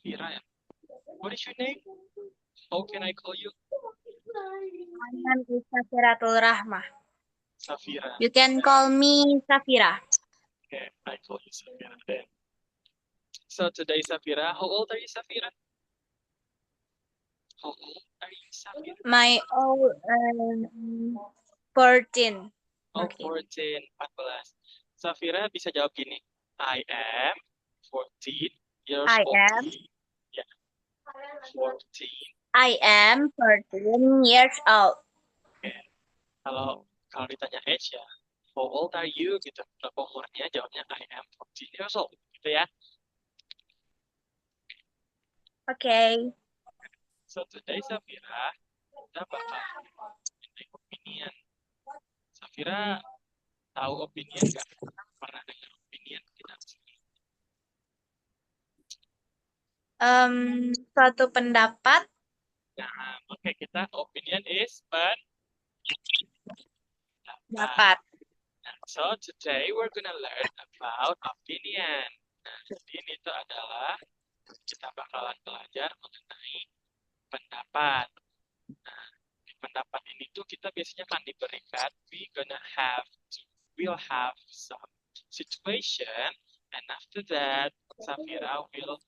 Safira ya. What is your name? How can I call you? My name is Safiratul Rahmah. Safira. You can call me Safira. Okay, I call you Safira then. So today, Safira, how old are you, Safira? How old are you, Safira? My old 14. Oh, 14, 14. Safira bisa jawab gini. I am 14 years I old. am. Yeah, 14. I am 14 years old. Okay. Kalau ditanya age ya, how old are you gitu. Berapa umurnya? Jawabnya I am 14 years old gitu ya. Okay. So today, Safira, kita bakal minta opinion. Safira tahu opinion nggak? Pernah dengar opinion kita? Suatu pendapat. Nah, oke, kita opinion is Pendapat. So today we're gonna learn about opinion. Nah, jadi ini itu adalah kita bakalan belajar mengenai pendapat. Nah, di pendapat ini tuh kita biasanya akan diberikan we'll have some situation, and after that Safira will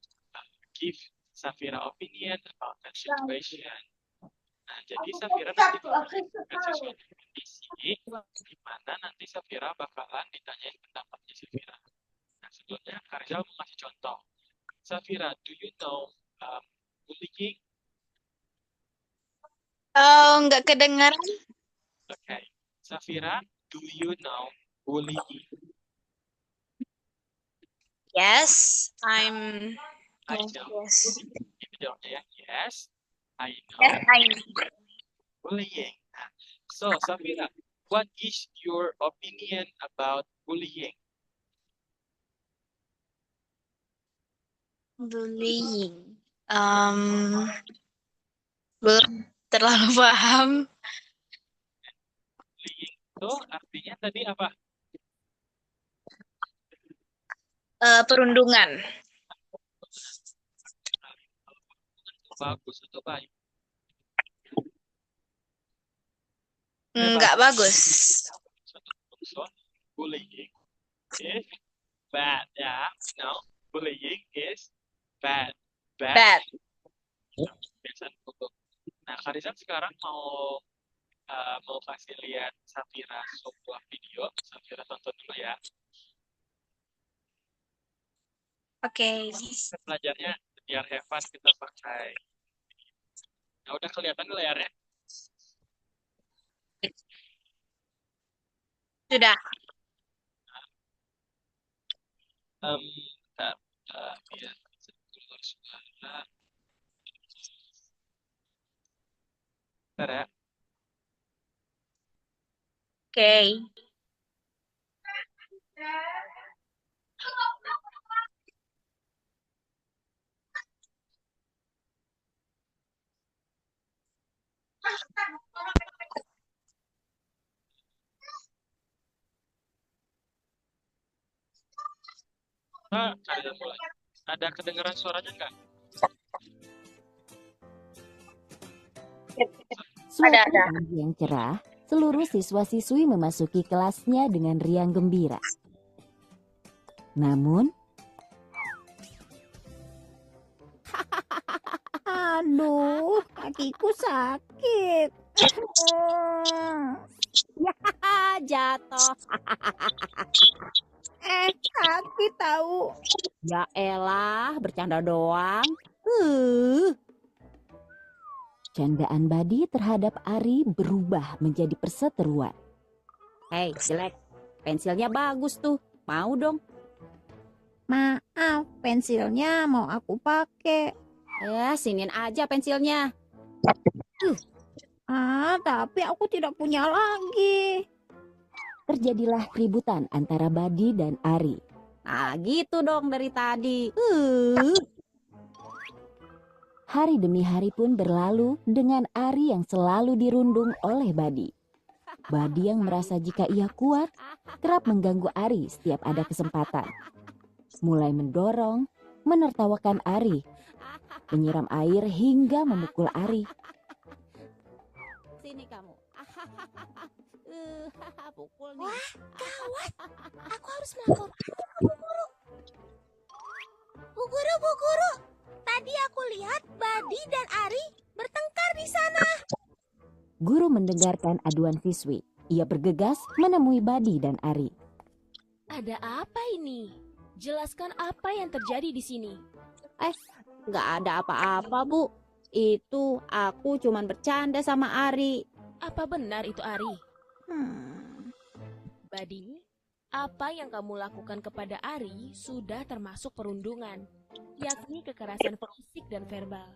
give Safira opinion about that situation. Nah, jadi Safira nanti diberikan sesuatu kondisi di mana nanti Safira bakalan ditanyain pendapatnya Safira. Nah, sebelumnya Karizal mau kasih contoh. Safira, do you know bullying? Nggak kedengaran. Okay. Safira, do you know bullying? Yes, I know. Yes. Itu jawabnya ya. Yes, I know. Yes, I know. Bullying. So, Safira, what is your opinion about bullying? Bullying. Belum terlalu paham. Bullying itu artinya tadi apa? Perundungan. Bagus atau baik? Nggak bagus. So, bullying is bad. Yeah, no, bullying is bad. Bad. Biasa untuk. Nah, Karizan sekarang mau kasih lihat Safira sebuah video. Safira tonton dulu ya. Oke. Belajarnya biar have fun kita pakai. Nah, udah kelihatan layarnya? Sudah. Bentar, biar keluar suara. Bentar ya. Oke. Karizan mulai. Ada kedengaran suaranya nggak? Ada. Pagi yang cerah, seluruh siswa-siswi memasuki kelasnya dengan riang gembira. Namun, aduh, kakiku sakit. Ya, jatuh. Sakit tahu. Ya elah, bercanda doang. Candaan Badi terhadap Ari berubah menjadi perseteruan. Hei, jelek. Pensilnya bagus tuh. Mau dong? Maaf, pensilnya mau aku pakai. Siniin aja pensilnya. Tapi aku tidak punya lagi. Terjadilah keributan antara Badi dan Ari. Nah, gitu dong dari tadi. Hari demi hari pun berlalu dengan Ari yang selalu dirundung oleh Badi. Badi yang merasa jika ia kuat, kerap mengganggu Ari setiap ada kesempatan. Mulai mendorong, menertawakan Ari, menyiram air hingga memukul Ari. Sini kamu. Pukul nih. Wah, gawat. Aku harus melapor. Bu Guru. Bu Guru, Bu Guru. Tadi aku lihat Badi dan Ari bertengkar di sana. Guru mendengarkan aduan siswi. Ia bergegas menemui Badi dan Ari. Ada apa ini? Jelaskan apa yang terjadi di sini. Nggak ada apa-apa, Bu. Itu aku cuman bercanda sama Ari. Apa benar itu Ari? Badi, apa yang kamu lakukan kepada Ari sudah termasuk perundungan, yakni kekerasan fisik dan verbal.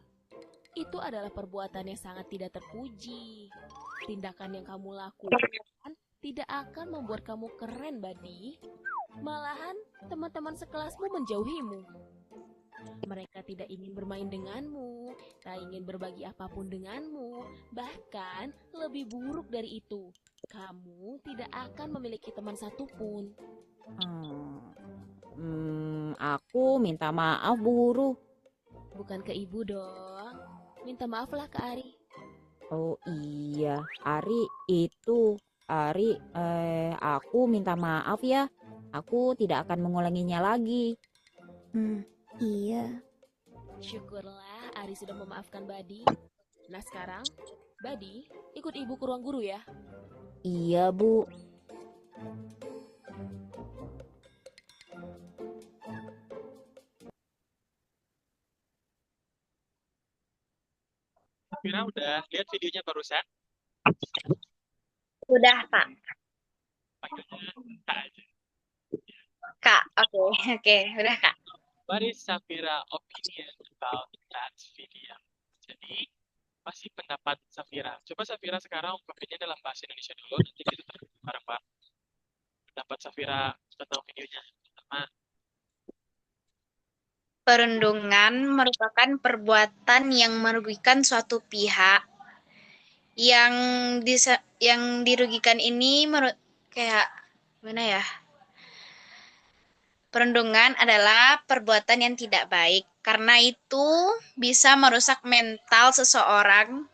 Itu adalah perbuatan yang sangat tidak terpuji. Tindakan yang kamu lakukan tidak akan membuat kamu keren, Badi. Malahan teman-teman sekelasmu menjauhimu. Mereka tidak ingin bermain denganmu, tak ingin berbagi apapun denganmu. Bahkan lebih buruk dari itu, kamu tidak akan memiliki teman satupun. Aku minta maaf, Bu Guru. Bukan ke ibu dong. Minta maaflah ke Ari. Oh iya, Ari, aku minta maaf ya. Aku tidak akan mengulanginya lagi. Iya. Syukurlah Ari sudah memaafkan Badi. Nah sekarang, Badi ikut ibu ke ruang guru ya. Iya, Bu. Safira udah lihat videonya barusan? Udah, Kak. Panggilnya Kak aja. Kak, oke. Udah, Kak. What is Safira opinion about that video? Jadi, apa sih pendapat Safira? Coba Safira sekarang ungkapinnya dalam bahasa Indonesia dulu, nanti kita terjemah bareng-bareng. Pendapat Safira tentang videonya. Pertama, Perundungan merupakan perbuatan yang merugikan suatu pihak. Yang dirugikan ini kayak gimana ya? Perundungan adalah perbuatan yang tidak baik. Karena itu bisa merusak mental seseorang,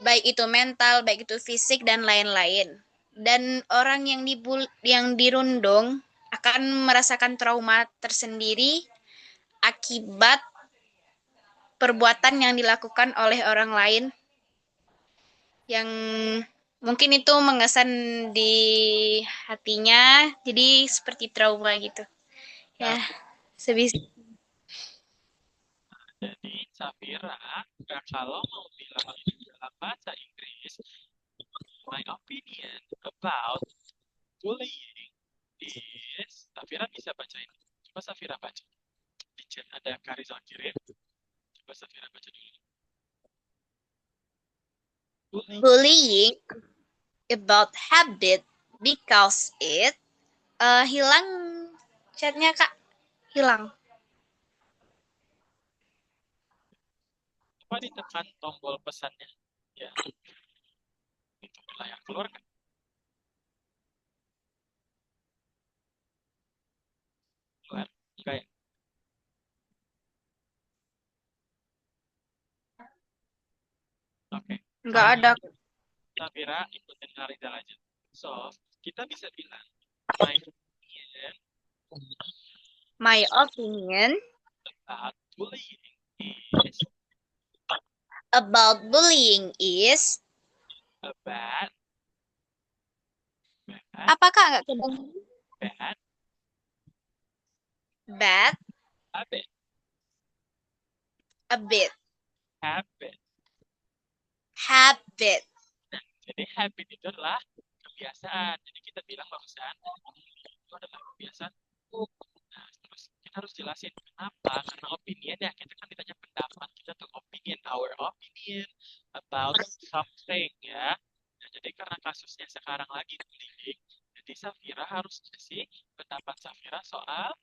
baik itu mental, baik itu fisik dan lain-lain. Dan orang yang dirundung akan merasakan trauma tersendiri akibat perbuatan yang dilakukan oleh orang lain yang mungkin itu mengesan di hatinya, jadi seperti trauma gitu. Ya, sebisa. jadi Safira, kalau mau bilang ini dalam bahasa Inggris, my opinion about bullying is, Safira bisa baca ini. Coba Safira baca. Di chat ada Karizal kirim. Coba Safira baca dulu. Bullying about habit because it hilang chatnya Kak, hilang. Coba ditekan tombol pesannya. Ya. Itu di layar keluar kan? Keluar. Kayak. Oke. Nggak ada. Safira ikutin Karizal aja. So, kita bisa bilang My opinion about bullying is bad. Apakah nggak kedengaran? Bad Bad, a bit. a bit, Habit. habit. Jadi habit itu adalah kebiasaan. Jadi kita bilang barusan itu adalah kebiasaan. Nah, terus kita harus jelasin kenapa. Karena opinion ya, kita kan ditanya pendapat. Kita tuh opinion, our opinion about something ya. Nah, jadi karena kasusnya sekarang lagi bullying, jadi Safira harus kasih pendapat Safira soal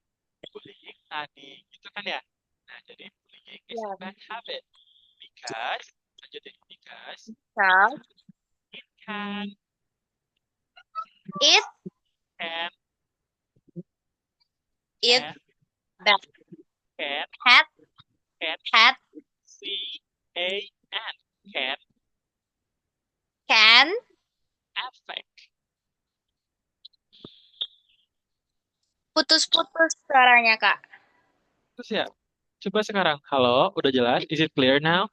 bullying tadi. Gitu kan ya? Nah, jadi bullying is a bad habit. Because it can It can it can bad can had Can, Hat C-A-N. can Affect. putus-putus suaranya, Kak. Terus ya, coba sekarang. Halo, udah jelas? Is it clear now?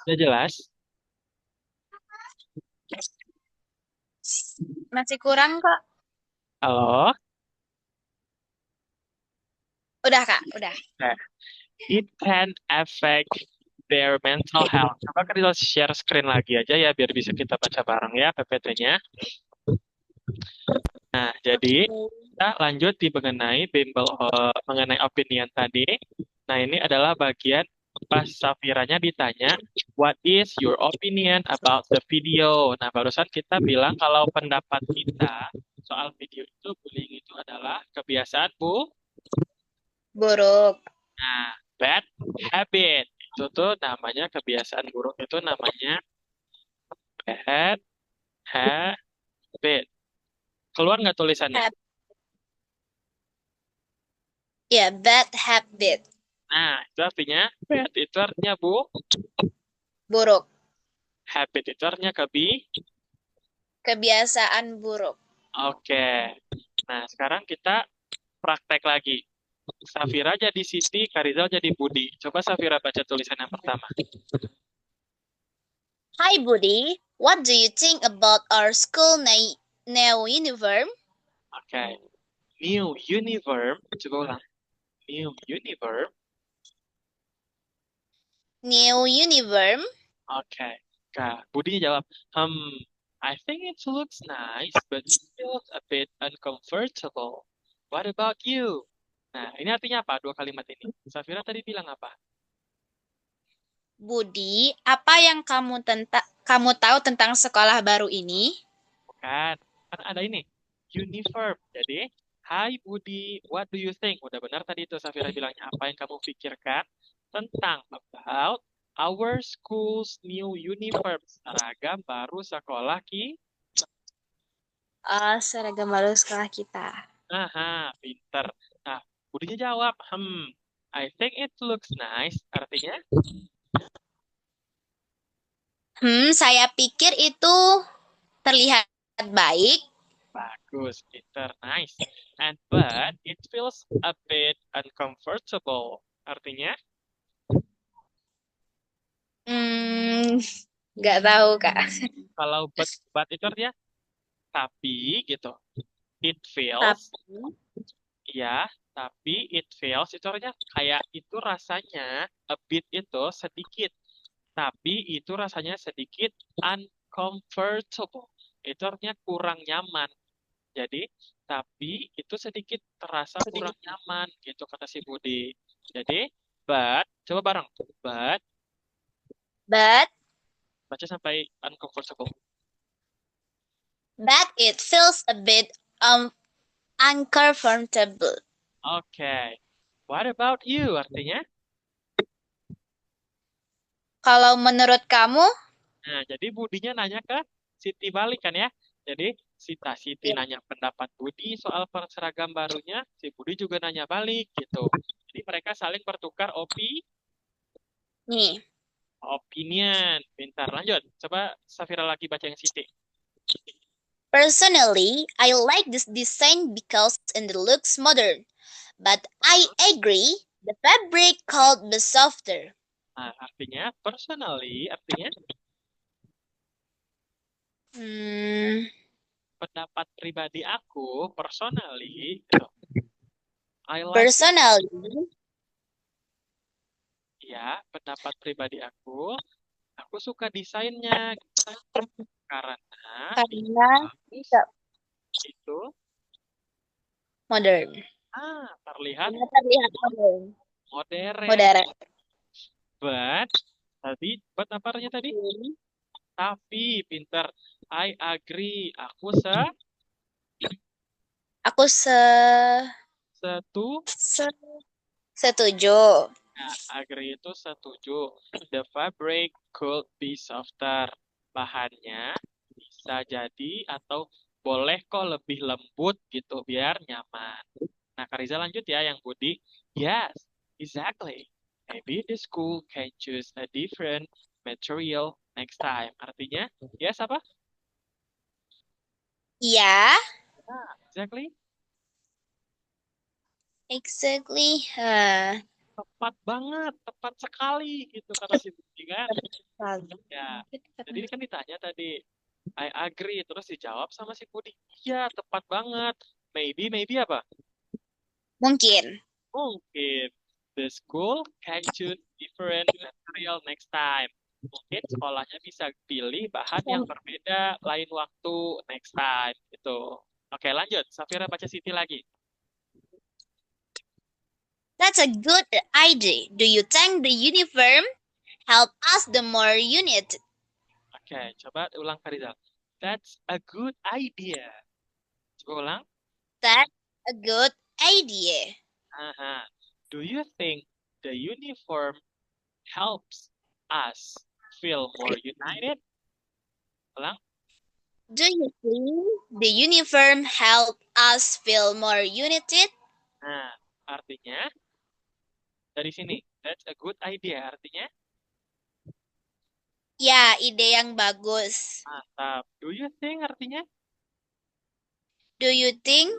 Udah jelas? Masih kurang, Kak. Halo? Udah, Kak. Udah. Nah, it can affect their mental health. Coba kita share screen lagi aja ya, biar bisa kita baca bareng ya PPT-nya. Nah, jadi kita lanjut di mengenai opinion tadi. Nah, ini adalah bagian pas Safiranya ditanya, what is your opinion about the video? Nah, barusan kita bilang kalau pendapat kita soal video itu, bullying itu adalah kebiasaan Buruk. Nah, bad habit. Itu tuh namanya kebiasaan buruk, itu namanya bad habit. Keluar nggak tulisannya? Ya, bad habit. Nah, itu artinya bad itu artinya Buruk. habit itu artinya Kebiasaan buruk. Oke. Nah, sekarang kita praktek lagi. Safira jadi Siti, Karizal jadi Budi. Coba Safira baca tulisan yang pertama. Hi, Budi. What do you think about our school new uniform? Oke. New uniform. Coba ulang. New uniform. New uniform? Oke. Kak, Budinya jawab, I think it looks nice, but it feels a bit uncomfortable. What about you? Nah, ini artinya apa? Dua kalimat ini. Safira tadi bilang apa? Budi, apa yang kamu tahu tentang sekolah baru ini? Bukan. Kan ada ini. Uniform. Jadi, Hai Budi, what do you think? Udah benar tadi itu Safira bilangnya. Apa yang kamu pikirkan tentang about our school's new uniform. Seragam baru sekolah Seragam baru sekolah kita. Aha, pinter. Nah, Budinya jawab, I think it looks nice. Artinya, Saya pikir itu terlihat baik. bagus, pinter, nice. But it feels a bit uncomfortable. Artinya, Nggak tahu, Kak. kalau but itu artinya tapi gitu. It feels, ya, tapi it feels itu artinya kayak itu rasanya a bit itu sedikit. Tapi itu rasanya sedikit uncomfortable. Itu artinya kurang nyaman. Jadi, tapi itu sedikit terasa kurang nyaman, gitu kata si Budi. Jadi, but, coba bareng. But, baca sampai uncomfortable. But it feels a bit uncomfortable. Oke. What about you? Artinya? Kalau menurut kamu? Nah, jadi Budinya nanya ke Siti balik kan ya. Jadi, Siti nanya pendapat Budi soal seragam barunya, si Budi juga nanya balik gitu. Jadi mereka saling bertukar Nih. opinion. Pintar, lanjut. Coba Safira lagi baca yang Siti. Personally, I like this design because it looks modern. But I agree, the fabric could be softer. Nah, artinya personally, artinya pendapat pribadi aku, personally, gitu. I like Personally, ya, pendapat pribadi aku suka desainnya gitu. Karena itu modern. Terlihat modern. But apa artinya tadi? Tapi, pinter. I agree. Setuju. Nah, agree itu setuju. The fabric could be softer. Bahannya bisa jadi atau boleh kok lebih lembut gitu biar nyaman. Nah, Kariza lanjut ya yang Budi. Yes, exactly. Maybe the school can choose a different material next time. Artinya, yes apa? Ya, Exactly. exactly. Tepat banget, tepat sekali gitu kata si Budi kan. Ya, jadi kan ditanya tadi, I agree, terus dijawab sama si Budi. Iya, tepat banget. Maybe apa? Mungkin. Mungkin the school can choose different material next time. Mungkin sekolahnya bisa pilih bahan yang berbeda lain waktu next time gitu. Oke, lanjut. Safira baca Siti lagi. That's a good idea. Do you think the uniform help us the more unit? Oke, coba ulang Kak Rizal. That's a good idea. Coba ulang. That's a good idea. Aha. Do you think the uniform helps us feel more united? Ulang. Do you think the uniform help us feel more united? Nah, artinya dari sini. That's a good idea. Artinya, Ya, ide yang bagus. mantap. Do you think artinya? Do you think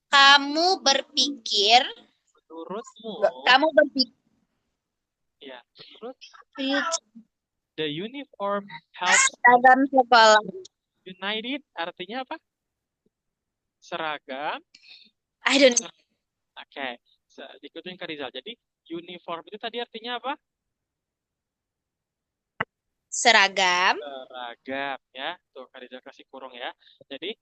kamu berpikir Menurutmu, kamu berpikir ya, menurut do you the uniform helps seragam sekolah? united artinya apa? Seragam. I don't know. Oke, ikutin ke Rizal. Jadi uniform itu tadi artinya apa? Seragam. Seragam ya. Tuh Kak Rizal kasih kurung ya. Jadi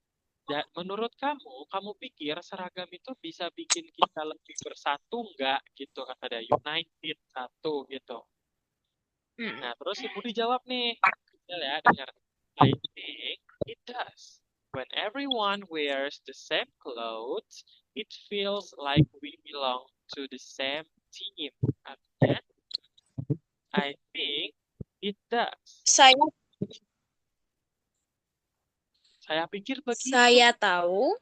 menurut kamu pikir seragam itu bisa bikin kita lebih bersatu nggak gitu kata dia, united satu gitu. Nah terus si Budi jawab nih, ya dengar. I think it does. When everyone wears the same clothes, it feels like we belong to the same team. Artinya, I think it does. Saya Saya pikir begitu. tahu.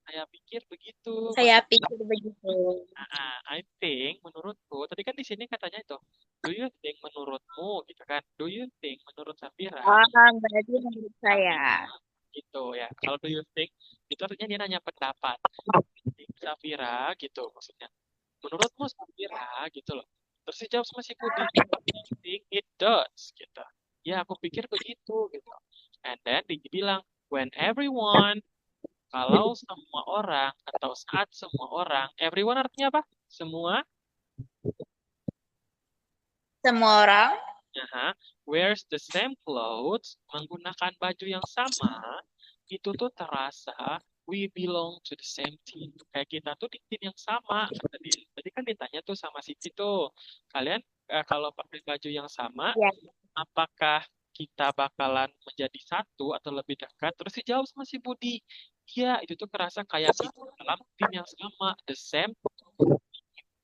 Saya pikir begitu. Saya pikir begitu. I think menurutku. Tadi kan di sini katanya itu. Do you think menurutmu gitu kan? Do you think menurut Safira? Berarti menurut saya. Gitu ya. Kalau do you think itu artinya dia nanya pendapat. Safira gitu maksudnya. Menurutmu Safira gitu loh. Terus dijawab sama si Budi. I think it does gitu. Ya aku pikir begitu gitu. And then dibilang when everyone, kalau semua orang atau saat semua orang, everyone artinya apa? Semua Semua orang wears the same clothes, menggunakan baju yang sama, itu tuh terasa we belong to the same team. Kayak kita tuh di tim yang sama. Tadi kan ditanya tuh sama Siti tuh, kalian kalau pakai baju yang sama, ya. apakah kita bakalan menjadi satu atau lebih dekat? Terus dijawab sama si Budi, iya itu tuh kerasa kayak kita dalam tim yang sama, the same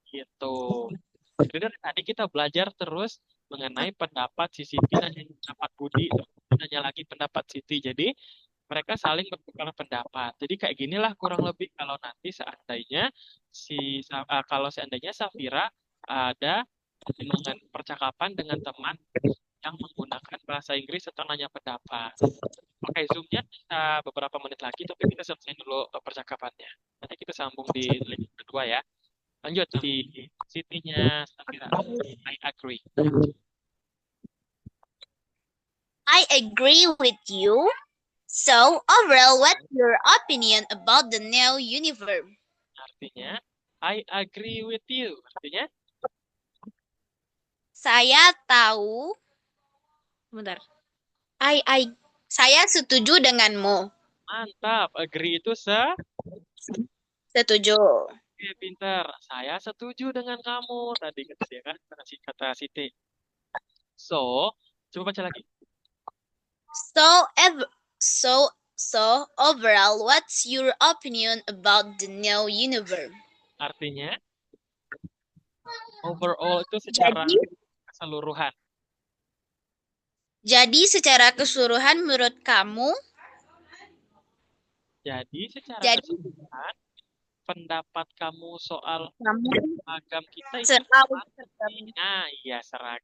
gitu. Jadi dari tadi kita belajar terus mengenai pendapat si Siti dan pendapat Budi, nanya lagi pendapat Siti. Jadi mereka saling bertukar pendapat. Jadi kayak ginilah kurang lebih kalau nanti seandainya kalau seandainya Safira ada dengan percakapan dengan teman yang menggunakan bahasa Inggris atau nanya pendapat. Oke, Zoom-nya bisa beberapa menit lagi, tapi kita selesai dulu percakapannya. Nanti kita sambung di link kedua ya. Lanjut di Siti-nya Safira. I agree. I agree with you. So, overall, what's your opinion about the new uniform? Artinya, I agree with you. Artinya, Saya tahu. Bentar. Saya setuju denganmu. mantap. Agree itu Setuju. Oke, pintar. Saya setuju dengan kamu. Tadi kata dia kan, kata Siti. So, coba baca lagi. So overall, what's your opinion about the new uniform? Artinya, overall itu secara keseluruhan. Jadi secara keseluruhan menurut kamu? Jadi secara Jadi- keseluruhan, pendapat kamu soal Kamu seragam kita itu soal gimana nih? Nah, iya seragam.